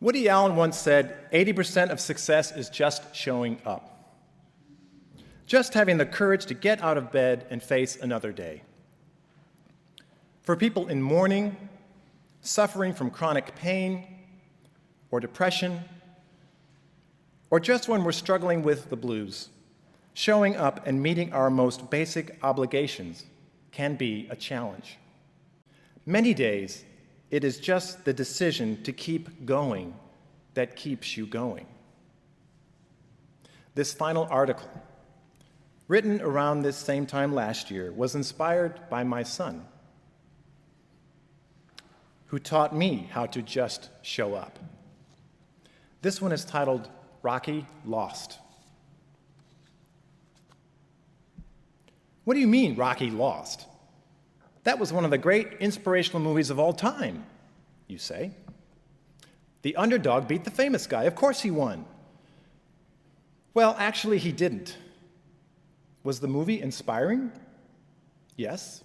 Woody Allen once said, 80% of success is just showing up. Just having the courage to get out of bed and face another day. For people in mourning, suffering from chronic pain or depression, or just when we're struggling with the blues, showing up and meeting our most basic obligations can be a challenge. Many days, it is just the decision to keep going that keeps you going. This final article, written around this same time last year, was inspired by my son, who taught me how to just show up. This one is titled, Rocky Lost. What do you mean, Rocky lost? That was one of the great inspirational movies of all time, you say. The underdog beat the famous guy. Of course he won. Well, actually, he didn't. Was the movie inspiring? Yes.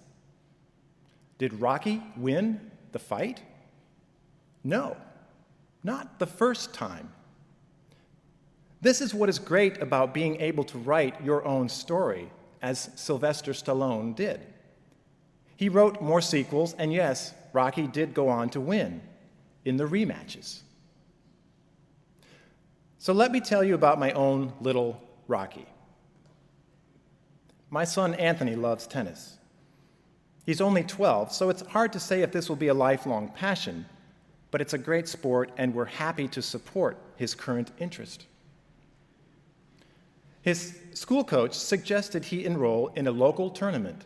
Did Rocky win the fight? No, not the first time. This is what is great about being able to write your own story, as Sylvester Stallone did. He wrote more sequels, and yes, Rocky did go on to win in the rematches. So let me tell you about my own little Rocky. My son Anthony loves tennis. He's only 12, so it's hard to say if this will be a lifelong passion, but it's a great sport, and we're happy to support his current interest. His school coach suggested he enroll in a local tournament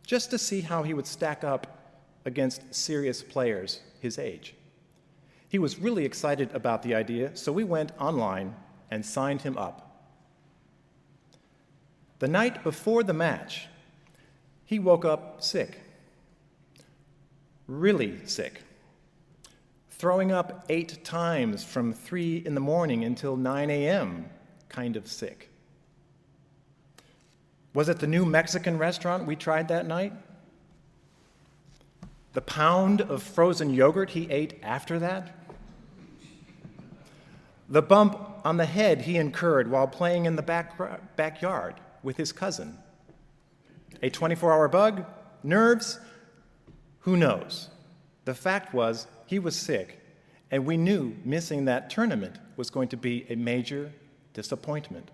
just to see how he would stack up against serious players his age. He was really excited about the idea, so we went online and signed him up. The night before the match, he woke up sick, really sick, throwing up 8 times from 3 in the morning until 9 a.m., kind of sick. Was it the new Mexican restaurant we tried that night? The pound of frozen yogurt he ate after that? The bump on the head he incurred while playing in the backyard with his cousin? A 24-hour bug? Nerves? Who knows? The fact was, he was sick, and we knew missing that tournament was going to be a major disappointment.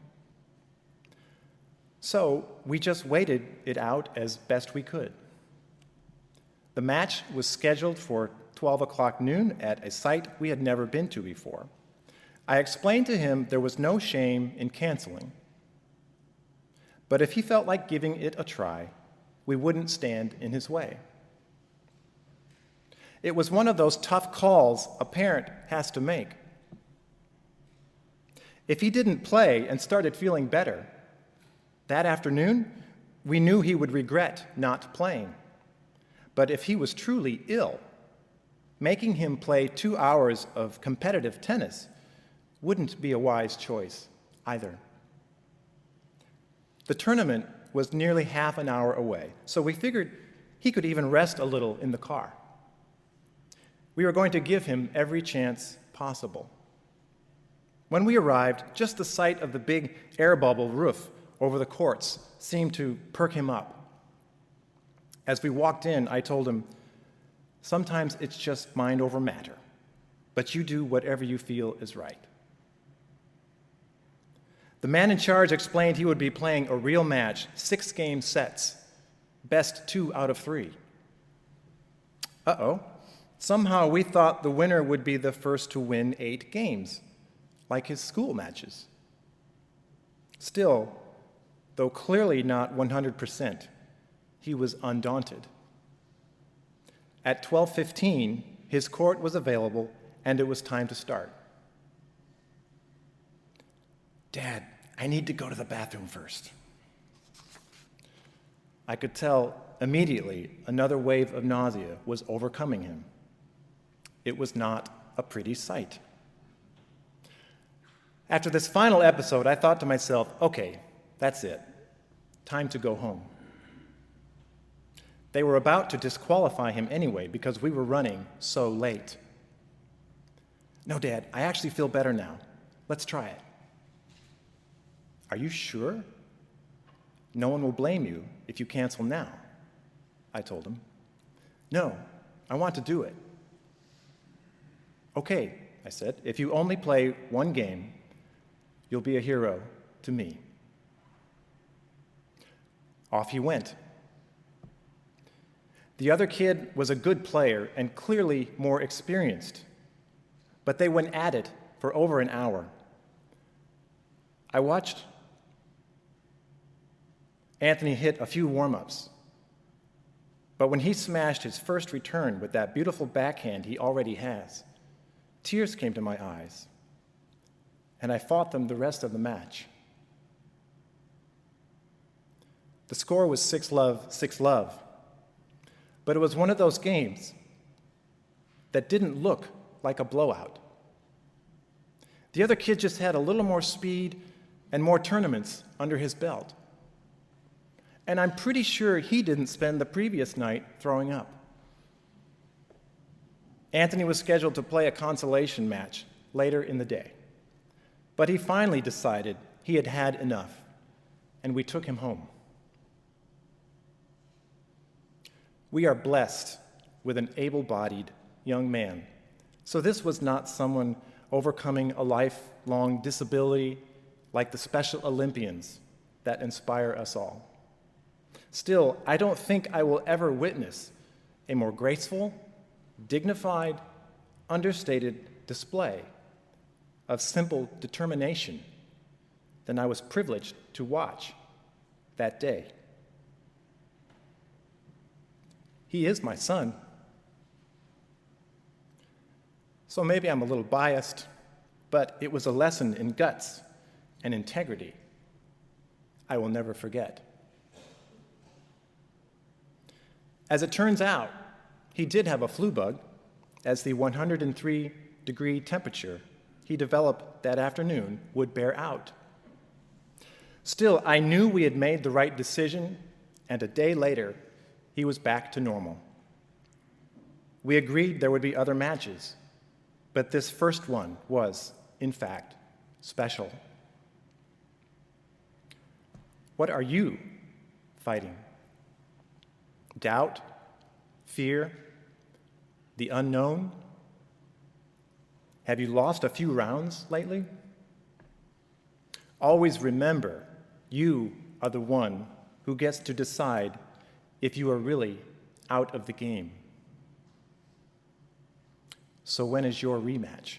So we just waited it out as best we could. The match was scheduled for 12 o'clock noon at a site we had never been to before. I explained to him there was no shame in canceling, but if he felt like giving it a try, we wouldn't stand in his way. It was one of those tough calls a parent has to make. If he didn't play and started feeling better, that afternoon, we knew he would regret not playing. But if he was truly ill, making him play 2 hours of competitive tennis wouldn't be a wise choice either. The tournament was nearly half an hour away, so we figured he could even rest a little in the car. We were going to give him every chance possible. When we arrived, just the sight of the big air bubble roof over the courts seemed to perk him up. As we walked in, I told him, sometimes it's just mind over matter, but you do whatever you feel is right. The man in charge explained he would be playing a real match, 6-game sets, best 2 out of 3. Uh-oh. Somehow we thought the winner would be the first to win 8 games, like his school matches. Still, though clearly not 100%, he was undaunted. At 12:15, his court was available, and it was time to start. Dad, I need to go to the bathroom first. I could tell immediately another wave of nausea was overcoming him. It was not a pretty sight. After this final episode, I thought to myself, okay, that's it. Time to go home. They were about to disqualify him anyway because we were running so late. No, Dad, I actually feel better now. Let's try it. Are you sure? No one will blame you if you cancel now, I told him. No, I want to do it. Okay, I said, if you only play one game, you'll be a hero to me. Off he went. The other kid was a good player and clearly more experienced, but they went at it for over an hour. I watched Anthony hit a few warm-ups, but when he smashed his first return with that beautiful backhand he already has, tears came to my eyes, and I fought them the rest of the match. The score was 6-love, but it was one of those games that didn't look like a blowout. The other kid just had a little more speed and more tournaments under his belt. And I'm pretty sure he didn't spend the previous night throwing up. Anthony was scheduled to play a consolation match later in the day, but he finally decided he had had enough, and we took him home. We are blessed with an able-bodied young man, so this was not someone overcoming a lifelong disability like the Special Olympians that inspire us all. Still, I don't think I will ever witness a more graceful, dignified, understated display of simple determination than I was privileged to watch that day. He is my son. So maybe I'm a little biased, but it was a lesson in guts and integrity I will never forget. As it turns out, he did have a flu bug, as the 103-degree temperature he developed that afternoon would bear out. Still, I knew we had made the right decision, and a day later, he was back to normal. We agreed there would be other matches, but this first one was, in fact, special. What are you fighting? Doubt? Fear? The unknown? Have you lost a few rounds lately? Always remember, you are the one who gets to decide if you are really out of the game. So when is your rematch?